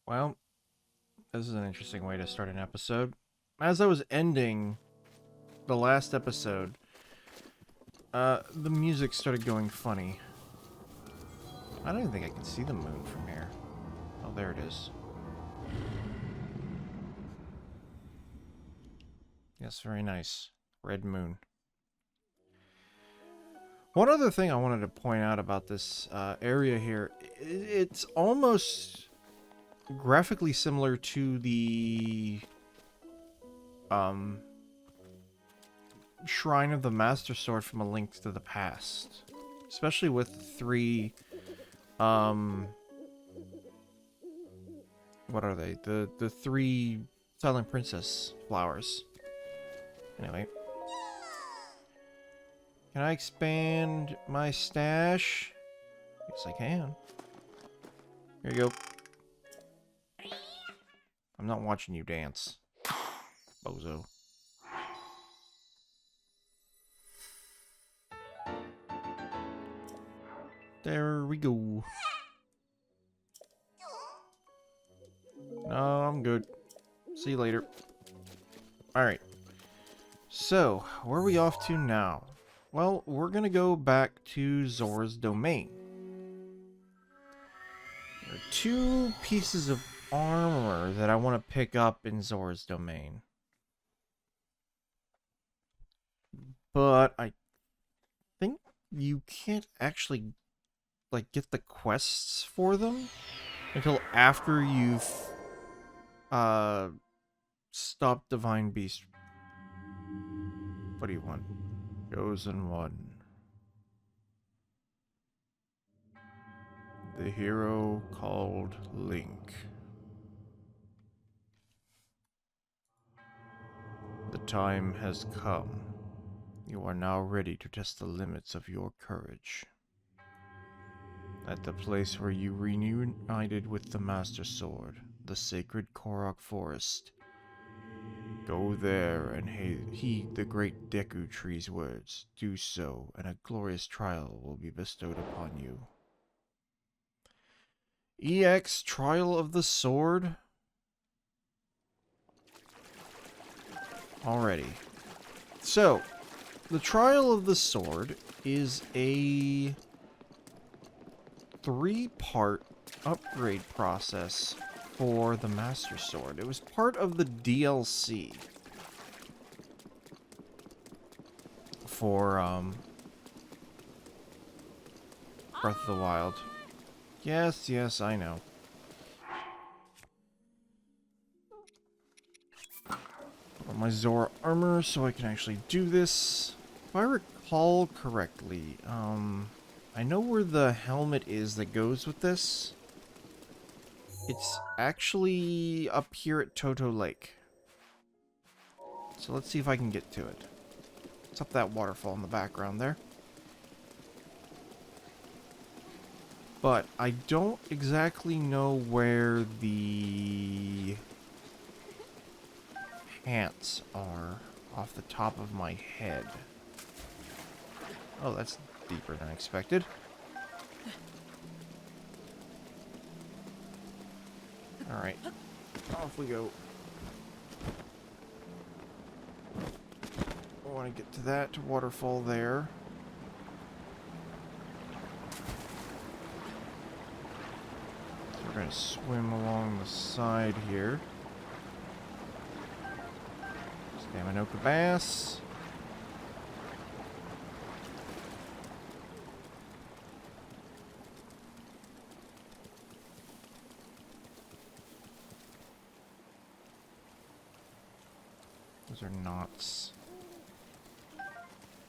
Well, this is an interesting way to start an episode. As I was ending the last episode, the music started going funny. I don't even think I can see the moon from here. Oh, there it is. Yes, very nice. Red moon. One other thing I wanted to point out about this area here, it's almost graphically similar to the um, Shrine of the Master Sword from A Link to the Past. Especially with the three, what are they? The three Silent Princess flowers. Anyway. Can I expand my stash? Yes, I can. Here you go. I'm not watching you dance, bozo. There we go. No, I'm good. See you later. Alright. So, where are we off to now? Well, we're gonna go back to Zora's domain. There are two pieces of armor that I want to pick up in Zora's domain. But I think you can't actually, like, get the quests for them until after you've stopped Divine Beast. What do you want? Chosen one. The hero called Link. The time has come. You are now ready to test the limits of your courage. At the place where you reunited with the Master Sword, the sacred Korok Forest, go there and heed the great Deku Tree's words. Do so, and a glorious trial will be bestowed upon you. EX Trial of the Sword? Alrighty. So, the Trial of the Sword is a 3-part upgrade process for the Master Sword. It was part of the DLC for Breath of the Wild. Yes, I know. Put on my Zora armor so I can actually do this. If I recall correctly, I know where the helmet is that goes with this. It's actually up here at Toto Lake. So let's see if I can get to it. It's up that waterfall in the background there. But I don't exactly know where the pants are off the top of my head. Oh, that's deeper than expected. Alright, off we go. I want to get to that waterfall there. So we're going to swim along the side here. Staminoka bass. Those are knots.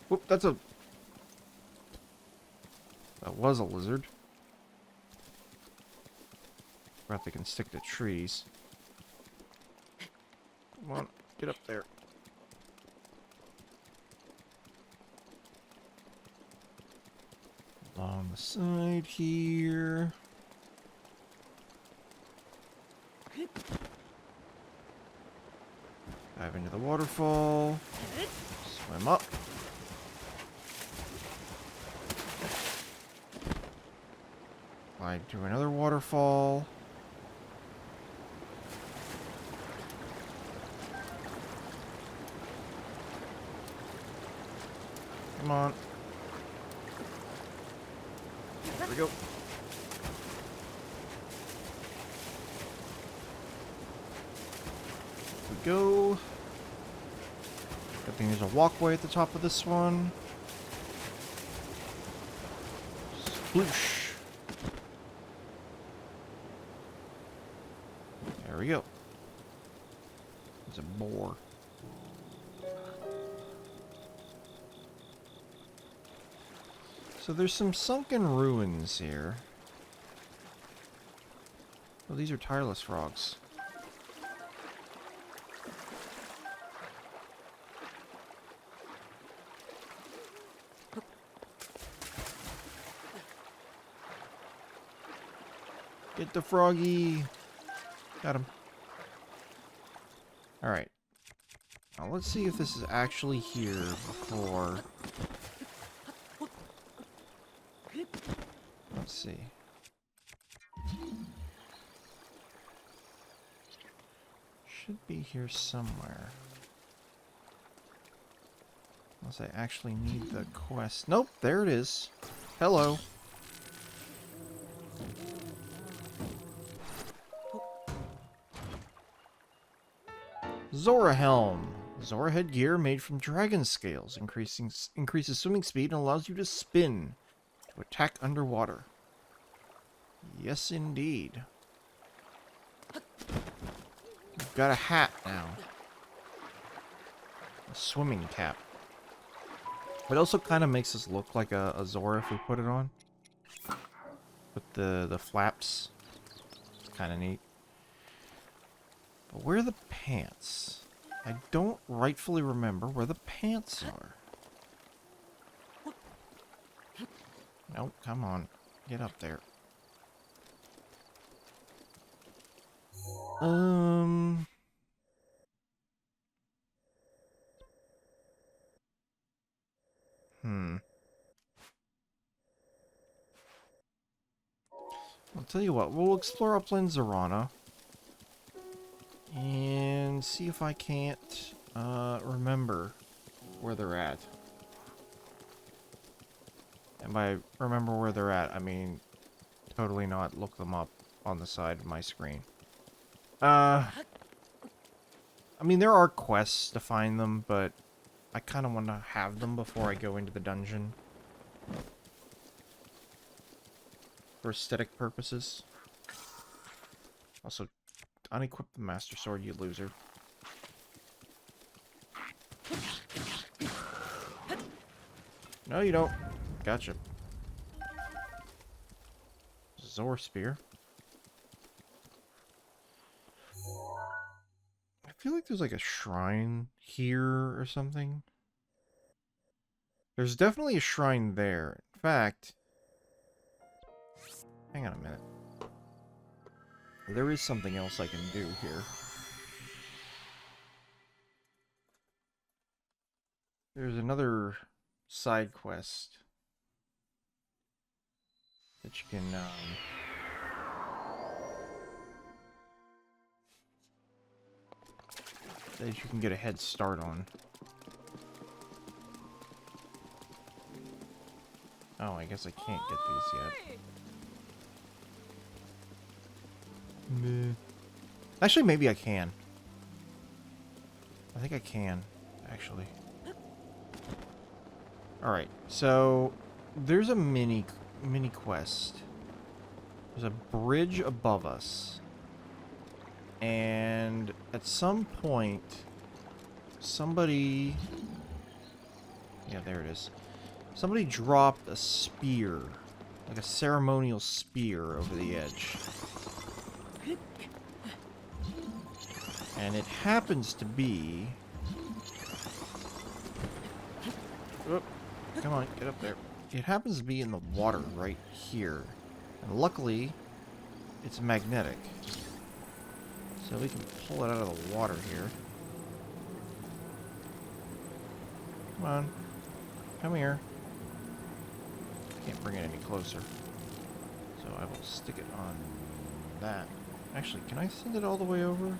Whoop, that was a lizard. Forgot they can stick to trees. Come on, get up there. Along the side here. Dive into the waterfall. Swim up. Slide to another waterfall. Come on. There we go. Here we go. Good thing there's a walkway at the top of this one. Sploosh. There we go. There's a boar. So there's some sunken ruins here. Oh, these are tireless frogs. Get the froggy. Got him. Alright. Now let's see if this is actually here before... Let's see. Should be here somewhere. Unless I actually need the quest. Nope, there it is. Hello. Zora helm. Zora headgear made from dragon scales. Increases swimming speed and allows you to spin to attack underwater. Yes, indeed. You've got a hat now. A swimming cap. It also kind of makes us look like a Zora if we put it on. With the flaps. It's kind of neat. But where are the pants? I don't rightfully remember where the pants are. Nope, come on. Get up there. I'll tell you what, we'll explore upland Zorana. And see if I can't remember where they're at. And by remember where they're at, I mean totally not look them up on the side of my screen. I mean, there are quests to find them, but I kind of want to have them before I go into the dungeon. For aesthetic purposes. Also, unequip the Master Sword, you loser. No, you don't. Gotcha. Zora Spear. I feel like there's like a shrine here or something. There's definitely a shrine there. In fact... Hang on a minute. There is something else I can do here. There's another side quest that you can get a head start on. Oh, I guess I can't get these yet. Meh. Actually, maybe I can. I think I can, actually. Alright, so there's a mini quest. There's a bridge above us. And at some point, somebody... Yeah, there it is. Somebody dropped a spear. Like a ceremonial spear over the edge. And it happens to be... Oh, come on, get up there. It happens to be in the water right here. And luckily, it's magnetic. So we can pull it out of the water here. Come on. Come here. Can't bring it any closer. So I will stick it on that. Actually, can I send it all the way over?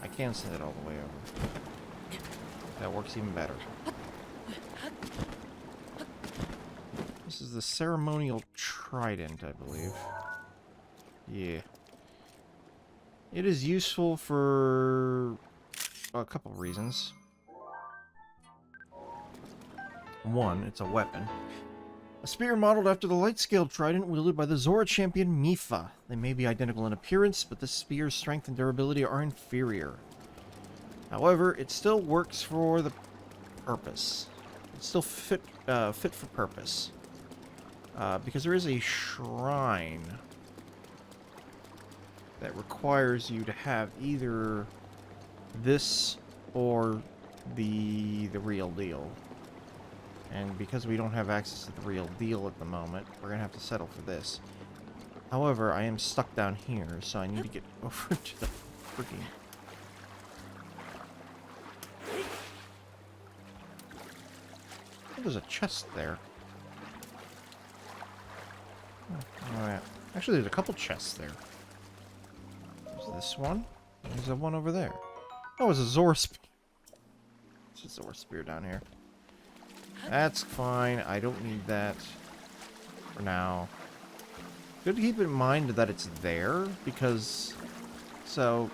I can send it all the way over. That works even better. is the ceremonial trident, I believe. Yeah. It is useful for a couple of reasons. One, it's a weapon. A spear modeled after the light-scaled trident wielded by the Zora champion Mifa. They may be identical in appearance, but the spear's strength and durability are inferior. However, it still works for the purpose. It's still fit for purpose. Because there is a shrine that requires you to have either this or the real deal. And because we don't have access to the real deal at the moment, we're going to have to settle for this. However, I am stuck down here, so I need to get over to the freaking... Oh, there's a chest there. Oh, yeah. Actually, there's a couple chests there. There's this one. There's a one over there. Oh, it's a Zora spear. It's a Zora spear down here. That's fine. I don't need that for now. Good to keep in mind that it's there, because... So,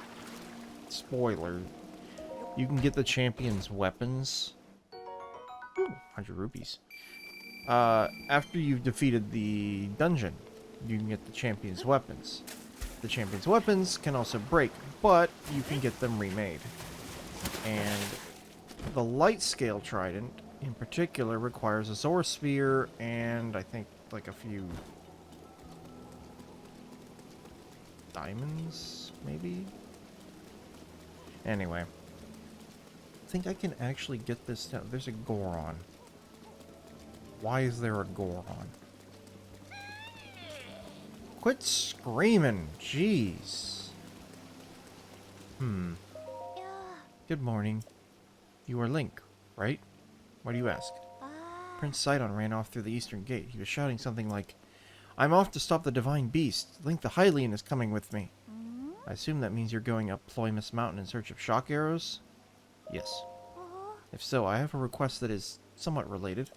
spoiler. You can get the champion's weapons. Ooh, 100 rupees. After you've defeated the dungeon, you can get the champion's weapons. The champion's weapons can also break, but you can get them remade. And the light scale trident, in particular, requires a Zora spear and I think like a few diamonds, maybe? Anyway. I think I can actually get this down. There's a Goron. Why is there a Goron? Quit screaming! Jeez. Good morning. You are Link, right? Why do you ask? Prince Sidon ran off through the eastern gate. He was shouting something like, "I'm off to stop the divine beast. Link the Hylian is coming with me." I assume that means you're going up Ploymus Mountain in search of shock arrows? Yes. If so, I have a request that is somewhat related.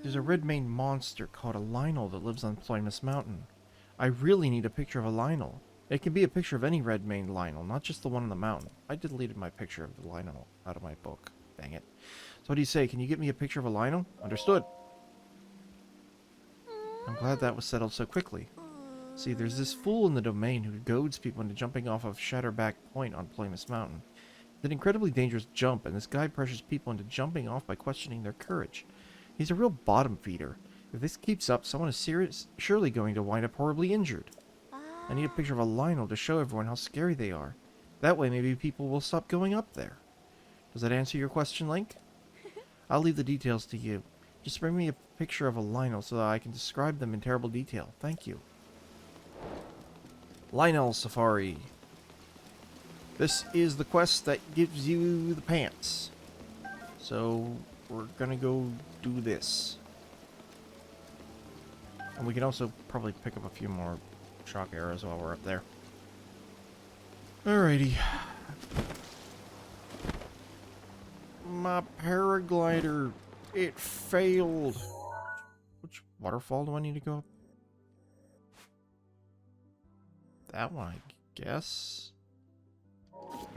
There's a red-maned monster called a Lynel that lives on Ploymus Mountain. I really need a picture of a Lynel. It can be a picture of any red-maned Lynel, not just the one on the mountain. I deleted my picture of the Lynel out of my book. Dang it. So what do you say? Can you get me a picture of a Lynel? Understood. I'm glad that was settled so quickly. See, there's this fool in the domain who goads people into jumping off of Shatterback Point on Ploymus Mountain. It's an incredibly dangerous jump, and this guy pressures people into jumping off by questioning their courage. He's a real bottom feeder. If this keeps up, someone is surely going to wind up horribly injured. I need a picture of a Lynel to show everyone how scary they are. That way maybe people will stop going up there. Does that answer your question, Link? I'll leave the details to you. Just bring me a picture of a Lynel so that I can describe them in terrible detail. Thank you. Lynel Safari. This is the quest that gives you the pants. So, we're gonna go do this. And we can also probably pick up a few more shock arrows while we're up there. Alrighty. My paraglider, it failed. Which waterfall do I need to go up? That one, I guess.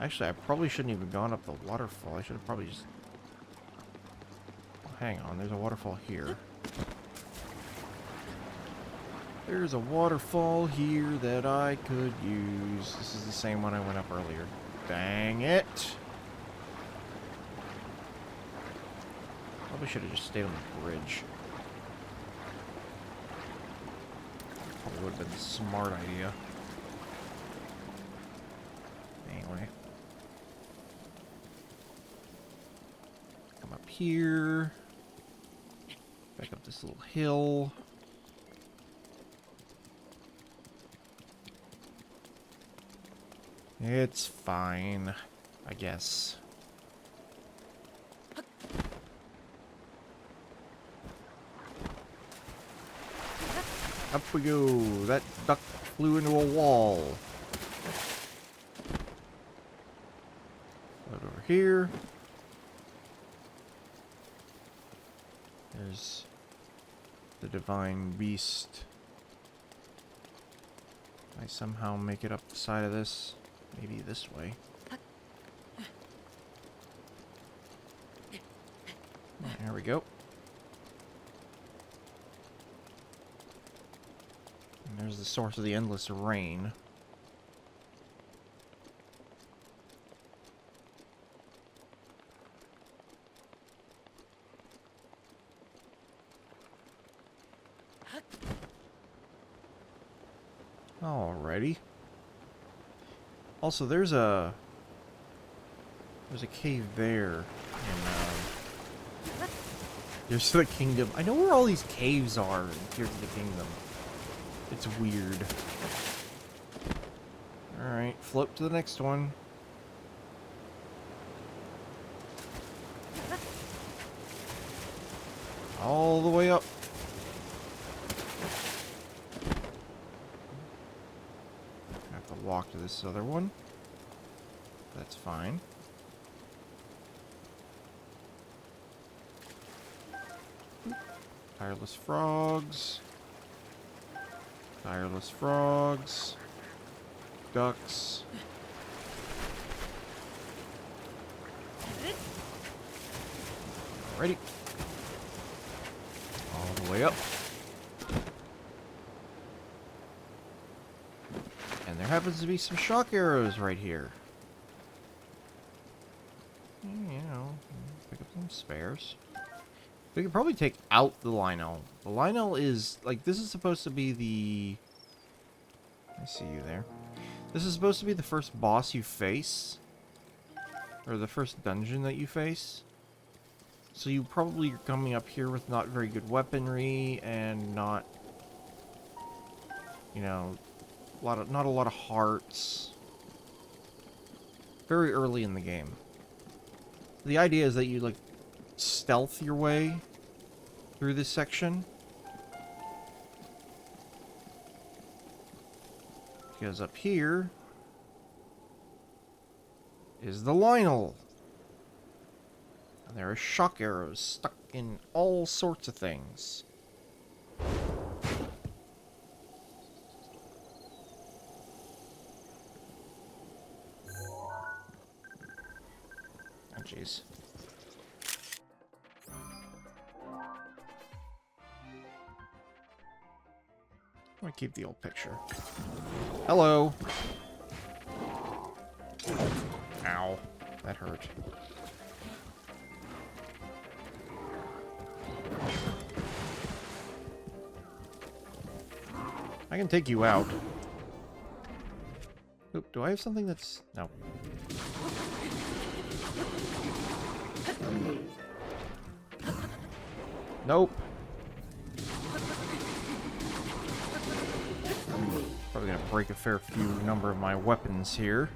Actually, I probably shouldn't even have gone up the waterfall. I should have probably just... Hang on, there's a waterfall here. There's a waterfall here that I could use. This is the same one I went up earlier. Dang it! Probably should have just stayed on the bridge. Probably would have been a smart idea. Anyway. Come up here. Back up this little hill. It's fine, I guess. Up we go. That duck flew into a wall. Float over here. There's the divine beast. I somehow make it up the side of this. Maybe this way. There we go. And there's the source of the endless rain. Alrighty. Also, there's a cave there in Tears of the Kingdom. I know where all these caves are in Tears of the Kingdom. It's weird. Alright, flip to the next one. All the way up. I have to walk to this other one. That's fine. Tireless frogs. Tireless frogs. Ducks. Alrighty. All the way up. And there happens to be some shock arrows right here. You know, pick up some spares. We could probably take out the Lynel. The Lynel is, like, this is supposed to be the... I see you there. This is supposed to be the first boss you face. Or the first dungeon that you face. So you probably are coming up here with not very good weaponry and not... You know, not a lot of hearts. Very early in the game. The idea is that you, like, stealth your way through this section. Because up here is the Lynel. And there are shock arrows stuck in all sorts of things. Oh, jeez. I'm gonna keep the old picture. Hello. Ow. That hurt. I can take you out. Oop, do I have something that's... No. Nope. Probably gonna break a fair few number of my weapons here.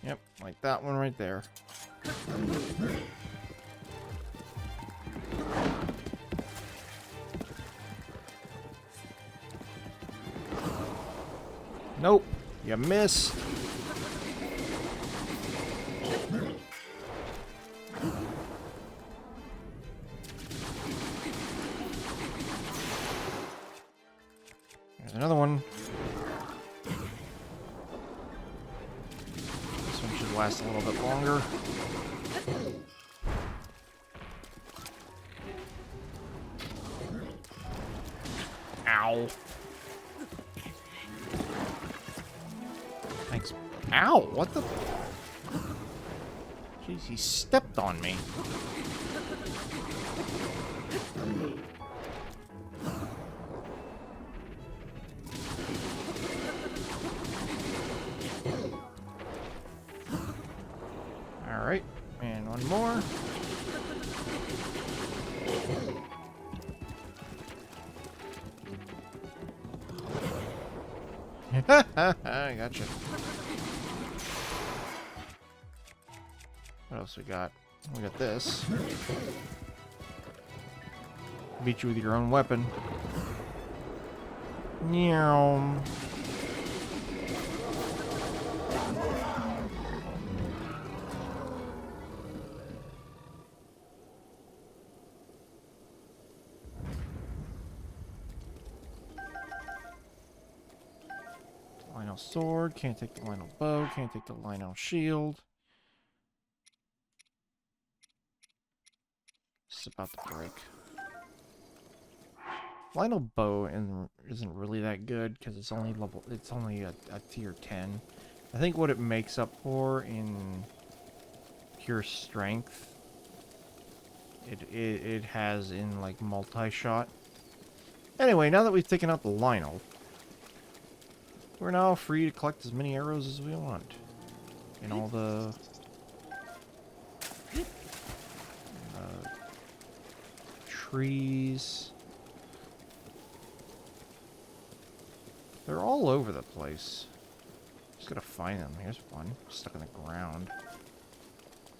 Yep, like that one right there. Nope, you missed. There's another one. This one should last a little bit longer. Ow. Thanks. Ow! What the? Jeez, he stepped on me. Alright, and one more. I gotcha. What else we got? We got this. Beat you with your own weapon. Meow. Lynel sword. Can't take the Lynel bow. Can't take the Lynel shield. It's about to break. Lynel bow isn't really that good because it's only level. It's only a tier 10. I think what it makes up for in pure strength, it has in like multi-shot. Anyway, now that we've taken out the Lynel, we're now free to collect as many arrows as we want. In all the trees. They're all over the place. Just gotta find them. Here's one stuck in the ground.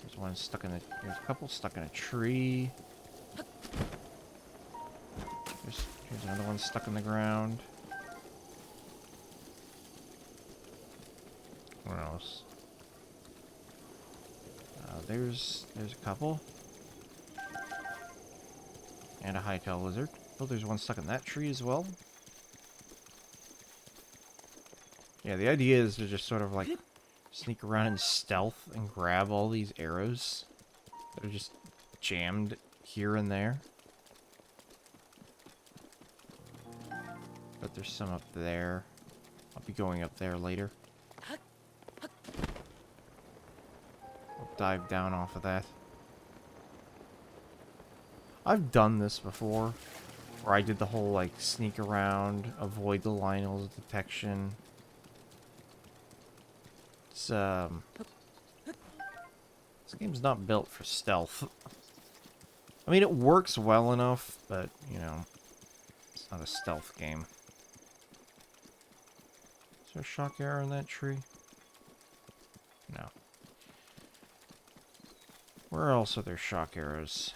There's one stuck in the. There's a couple stuck in a tree. Here's another one stuck in the ground. What else? There's a couple. And a hightail lizard. Oh, there's one stuck in that tree as well. Yeah, the idea is to just sort of like sneak around in stealth and grab all these arrows that are just jammed here and there. But there's some up there. I'll be going up there later. I'll dive down off of that. I've done this before, where I did the whole like sneak around, avoid the Lynel's detection. This game's not built for stealth. I mean, it works well enough, but, you know, it's not a stealth game. Is there a shock arrow in that tree? No. Where else are there shock arrows?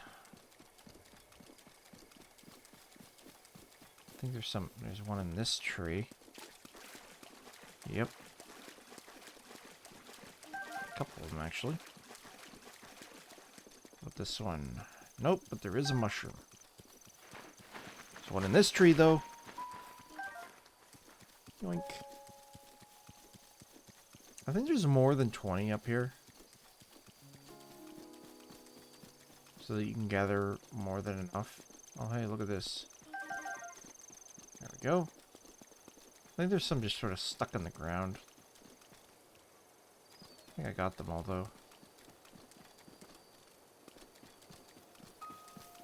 I think there's one in this tree. Yep. A couple of them, actually. But this one... Nope, but there is a mushroom. There's one in this tree, though. Yoink. I think there's more than 20 up here. So that you can gather more than enough. Oh, hey, look at this. There we go. I think there's some just sort of stuck in the ground. I think I got them all, though.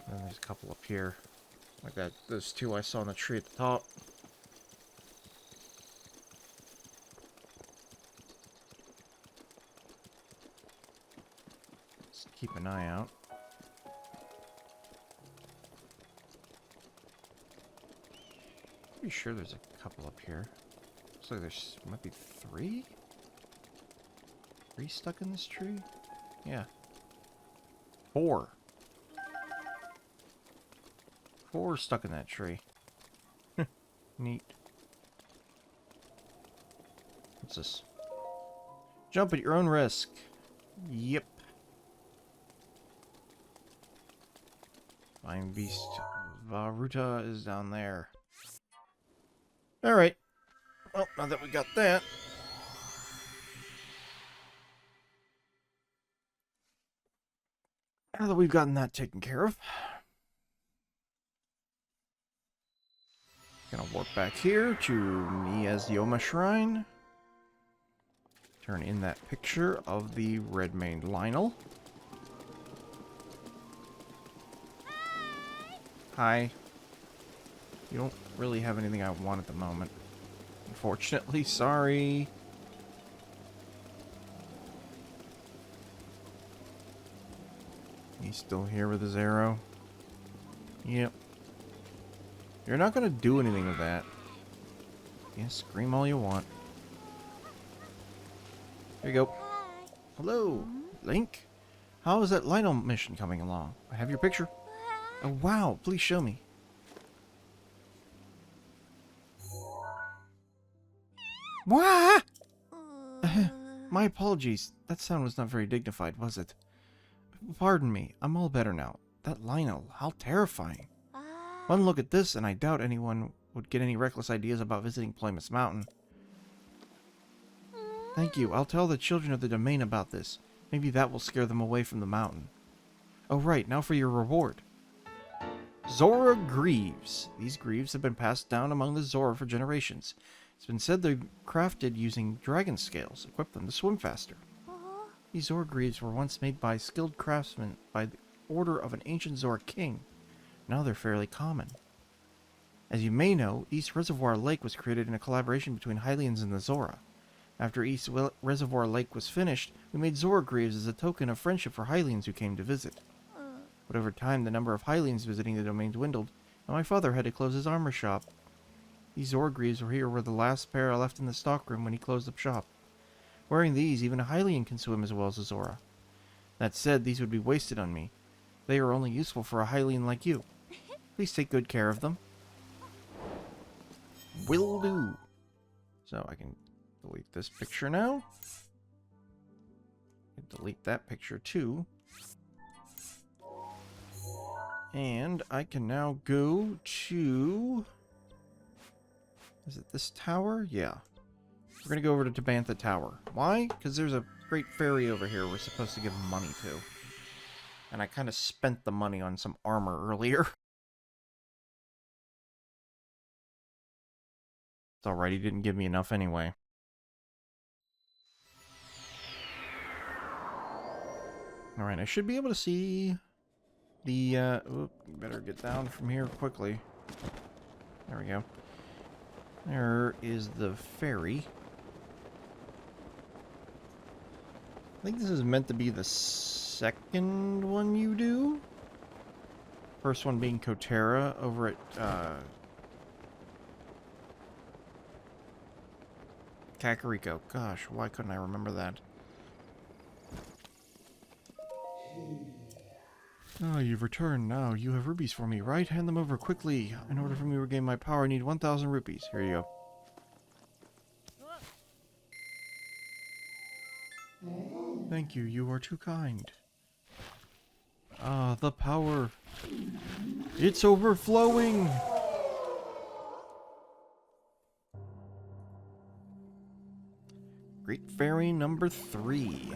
And then there's a couple up here. Like that, those two I saw in the tree at the top. Let's keep an eye out. Pretty sure there's a couple up here. Looks like there's might be three? Three stuck in this tree? Yeah. Four. Four stuck in that tree. Neat. What's this? Jump at your own risk. Yep. Fine beast. Vah Ruta is down there. Alright. Well, now that we got that. Now that we've gotten that taken care of. Gonna warp back here to me as Yoma Shrine. Turn in that picture of the red-maned Lynel. Hi. You don't really have anything I want at the moment. Unfortunately, sorry. He's still here with his arrow. Yep. You're not gonna do anything with that. Yeah, scream all you want. Here you go. Hello, Link. How is that Lynel mission coming along? I have your picture. Oh, wow. Please show me. Wah! My apologies. That sound was not very dignified, was it? Pardon me. I'm all better now. That Lynel, how terrifying. One look at this, and I doubt anyone would get any reckless ideas about visiting Ploymus Mountain. Thank you. I'll tell the children of the domain about this. Maybe that will scare them away from the mountain. Oh, right. Now for your reward. Zora Greaves. These greaves have been passed down among the Zora for generations. It's been said they're crafted using dragon scales, equip them to swim faster. These Zora greaves were once made by skilled craftsmen by the order of an ancient Zora king. Now they're fairly common. As you may know, East Reservoir Lake was created in a collaboration between Hylians and the Zora. After East Reservoir Lake was finished, we made Zora greaves as a token of friendship for Hylians who came to visit. But over time, the number of Hylians visiting the domain dwindled, and my father had to close his armor shop. These Zora greaves were the last pair left in the stockroom when he closed up shop. Wearing these, even a Hylian can swim as well as a Zora. That said, these would be wasted on me. They are only useful for a Hylian like you. Please take good care of them. Will do. So I can delete this picture now. Delete that picture too. And I can now go to... Is it this tower? Yeah. We're going to go over to Tabantha Tower. Why? Because there's a great fairy over here we're supposed to give money to. And I kind of spent the money on some armor earlier. It's alright, he didn't give me enough anyway. Alright, I should be able to see the, better get down from here quickly. There we go. There is the ferry. I think this is meant to be the second one you do. First one being Kotera over at, Kakariko. Gosh, why couldn't I remember that? Ah, you've returned now. You have rupees for me, right? Hand them over quickly. In order for me to regain my power, I need 1,000 rupees. Here you go. Thank you. You are too kind. Ah, the power. It's overflowing! Great Fairy number 3.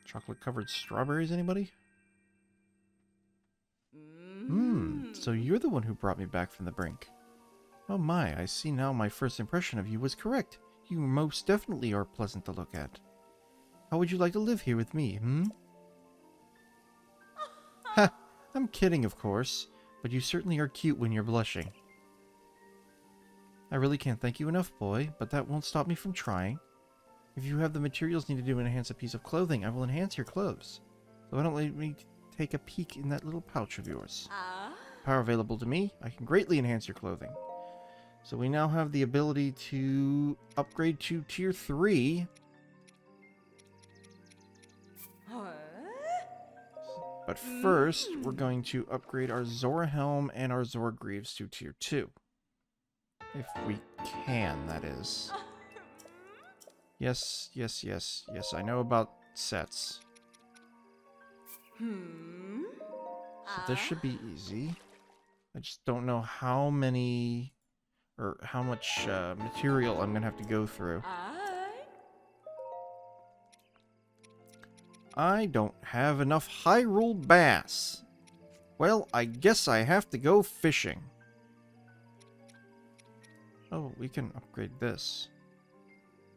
Chocolate-covered strawberries, anybody? So you're the one who brought me back from the brink. Oh my, I see now my first impression of you was correct. You most definitely are pleasant to look at. How would you like to live here with me, Ha! I'm kidding, of course, but you certainly are cute when you're blushing. I really can't thank you enough, boy, but that won't stop me from trying. If you have the materials needed to enhance a piece of clothing, I will enhance your clothes. So why don't let me take a peek in that little pouch of yours. Power available to me, I can greatly enhance your clothing. So we now have the ability to upgrade to Tier 3. But first, we're going to upgrade our Zora Helm and our Zora Greaves to Tier 2. If we can, that is. Yes, yes, yes, yes, I know about sets. So this should be easy. I just don't know how many, or how much material I'm going to have to go through. I don't have enough Hyrule Bass. Well, I guess I have to go fishing. Oh, we can upgrade this.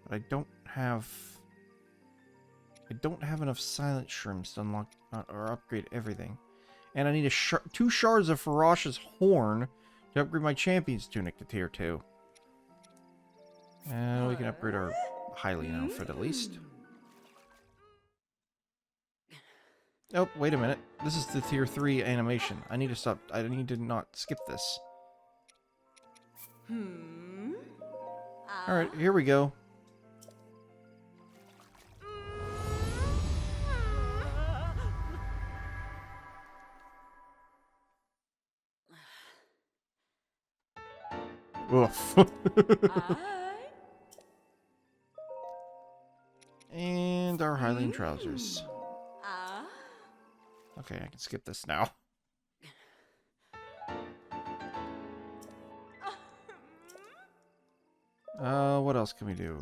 But I don't have enough silent shrooms to unlock or upgrade everything. And I need 2 shards of Farash's horn to upgrade my champion's tunic to Tier 2. And we can upgrade our Hylian outfit at least. Oh, wait a minute. This is the Tier 3 animation. I need to stop. I need to not skip this. Alright, here we go. Oof. And our Hylian trousers. Okay, I can skip this now. What else can we do?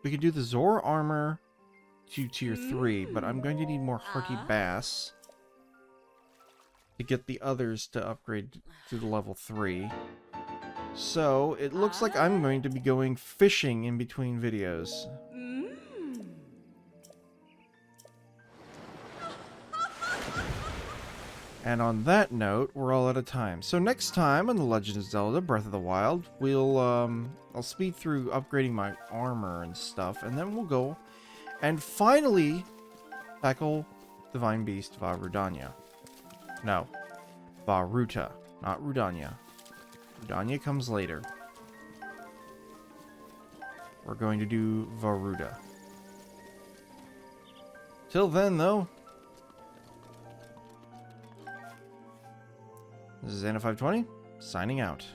We could do the Zora armor to tier 3, but I'm going to need more Hearty Bass to get the others to upgrade to the level 3. So, it looks like I'm going to be going fishing in between videos. And on that note, we're all out of time. So next time on The Legend of Zelda Breath of the Wild, I'll speed through upgrading my armor and stuff, and then we'll go and finally tackle Divine Beast Vah Ruta. No, Vah Ruta, not Rudania. Rudania comes later. We're going to do Vah Ruta. Till then, though, this is Anna520, signing out.